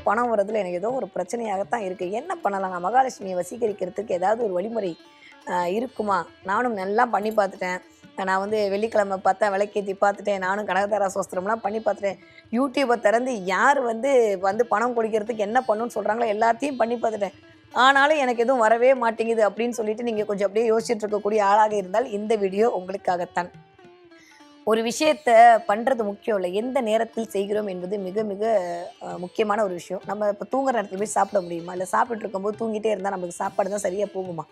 பணம் வரதுல எனக்கு ஏதோ ஒரு பிரச்சனையாகத்தான் இருக்குது, என்ன பண்ணலாம், நான் மகாலட்சுமியை வசீகரிக்கிறதுக்கு ஏதாவது ஒரு வழிமுறை இருக்குமா? நானும் நல்லா பண்ணி பார்த்துட்டேன். நான் வந்து வெள்ளிக்கிழமை பார்த்தா விளக்கேத்தி பார்த்துட்டேன். நானும் கனகதாரா சோஸ்திரம்லாம் பண்ணி பார்த்துட்டேன். யூடியூபை திறந்து யார் வந்து வந்து பணம் கொடுக்கிறதுக்கு என்ன பண்ணணும்னு சொல்கிறாங்களோ எல்லாத்தையும் பண்ணி பார்த்துட்டேன். ஆனாலும் எனக்கு எதுவும் வரவே மாட்டேங்குது அப்படின்னு சொல்லிட்டு நீங்கள் கொஞ்சம் அப்படியே யோசிச்சுட்டு இருக்கக்கூடிய ஆளாக இருந்தால் இந்த வீடியோ உங்களுக்காகத்தான். ஒரு விஷயத்த பண்ணுறது முக்கியம் இல்லை, எந்த நேரத்தில் செய்கிறோம் என்பது மிக மிக முக்கியமான ஒரு விஷயம். நம்ம இப்போ தூங்குற நேரத்தில் போய் சாப்பிட முடியுமா? இல்லை சாப்பிட்டு இருக்கும்போது தூங்கிட்டே இருந்தால் நமக்கு சாப்பாடு தான் சரியாக போகுமா?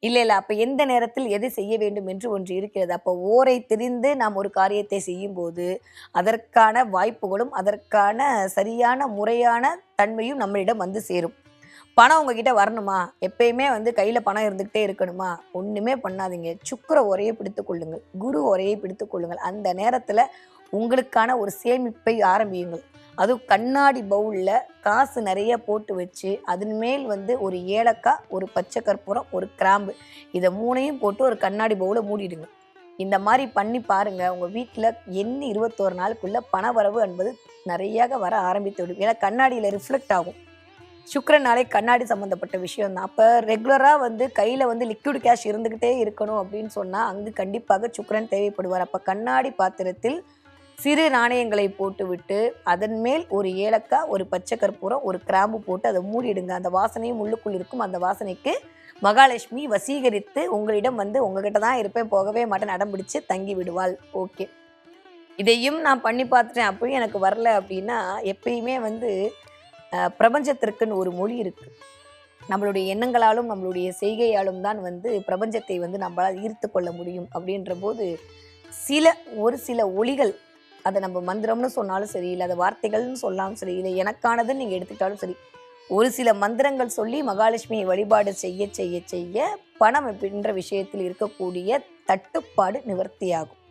இல்ல. அப்ப எந்த நேரத்தில் எதை செய்ய வேண்டும் என்று ஒன்று இருக்கிறது. அப்போ ஓரை தெரிந்து நாம் ஒரு காரியத்தை செய்யும்போது, அதற்கான வாய்ப்புகளும், அதற்கான சரியான முறையான தன்மையும் நம்மளிடம் வந்து சேரும். பணம் உங்ககிட்ட வரணுமா? எப்பயுமே வந்து கையில பணம் இருந்துகிட்டே இருக்கணுமா? ஒண்ணுமே பண்ணாதீங்க. சுக்கிர ஓரையை பிடித்துக் கொள்ளுங்கள். குரு ஓரையை பிடித்துக் கொள்ளுங்கள். அந்த நேரத்துல உங்களுக்கான ஒரு சேமிப்பை ஆரம்பியுங்கள். அதுவும் கண்ணாடி பவுல்ல காசு நிறைய போட்டு வச்சு, அதன் மேல் வந்து ஒரு ஏலக்காய், ஒரு பச்சை கற்பூரம், ஒரு கிராம்பு, இதை 3யும் போட்டு ஒரு கண்ணாடி பவுல மூடிடுங்க. இந்த மாதிரி பண்ணி பாருங்க. உங்க வீட்டில் எண்ணி 21 நாளுக்குள்ள பணவரவு என்பது நிறையாக வர ஆரம்பித்து விடும். ஏன்னா கண்ணாடியில் ரிஃப்ளெக்ட் ஆகும். சுக்கிரனாலே கண்ணாடி சம்மந்தப்பட்ட விஷயம் தான். அப்போ ரெகுலராக வந்து கையில் வந்து லிக்விட் கேஷ் இருந்துக்கிட்டே இருக்கணும் அப்படின்னு சொன்னால் அங்கு கண்டிப்பாக சுக்கிரன் தேவைப்படுவார். அப்போ கண்ணாடி பாத்திரத்தில் சிறு நாணயங்களை போட்டுவிட்டு அதன் மேல் ஒரு ஏலக்காய், ஒரு பச்சை கற்பூரம், ஒரு கிராம்பு போட்டு அதை மூடிடுங்க. அந்த வாசனையும் உள்ளுக்குள் இருக்கும். அந்த வாசனைக்கு மகாலட்சுமி வசீகரித்து உங்களிடம் வந்து உங்ககிட்ட தான் இருப்பேன், போகவே மாட்டேன் அடம் பிடிச்சு தங்கி விடுவாள். ஓகே, இதையும் நான் பண்ணி பார்த்துட்டேன் அப்படியும் எனக்கு வரல அப்படின்னா, எப்பயுமே வந்து பிரபஞ்சத்திற்குன்னு ஒரு மொழி இருக்கு. நம்மளுடைய எண்ணங்களாலும் நம்மளுடைய செய்கையாலும் தான் வந்து பிரபஞ்சத்தை வந்து நம்மளால் ஈர்த்து கொள்ள முடியும். அப்படின்ற போது ஒரு சில ஒளிகள், அதை நம்ம மந்திரம்னு சொன்னாலும் சரி, இல்லை அதை வார்த்தைகள்னு சொன்னாலும் சரி, இல்லை எனக்கானதுன்னு நீங்கள் எடுத்துக்கிட்டாலும் சரி, ஒரு சில மந்திரங்கள் சொல்லி மகாலட்சுமியை வழிபாடு செய்ய செய்ய செய்ய பணம் அப்படின்ற விஷயத்தில் இருக்கக்கூடிய தட்டுப்பாடு நிவர்த்தியாகும்.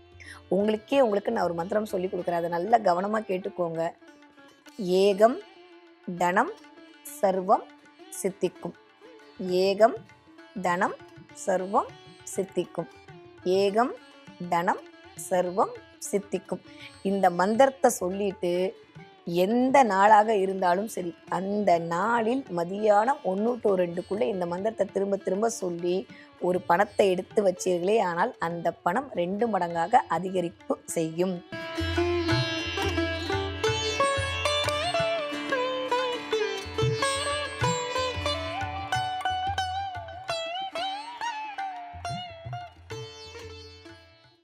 உங்களுக்கு நான் ஒரு மந்திரம் சொல்லி கொடுக்குறேன், அதை நல்லா கவனமாக கேட்டுக்கோங்க. ஏகம் தனம் சர்வம் சித்திக்கும். ஏகம் தனம் சர்வம் சித்திக்கும். ஏகம் தனம் சர்வம் சித்திக்கும். இந்த மந்திரத்தை சொல்லிட்டு எந்த நாளாக இருந்தாலும் சரி, அந்த நாளில் மதியானம் 1 to 2க்குள்ளே இந்த மந்திரத்தை திரும்ப திரும்ப சொல்லி ஒரு பணத்தை எடுத்து வச்சீர்களே ஆனால் அந்த பணம் 2 மடங்காக அதிகரிப்பு செய்யும்.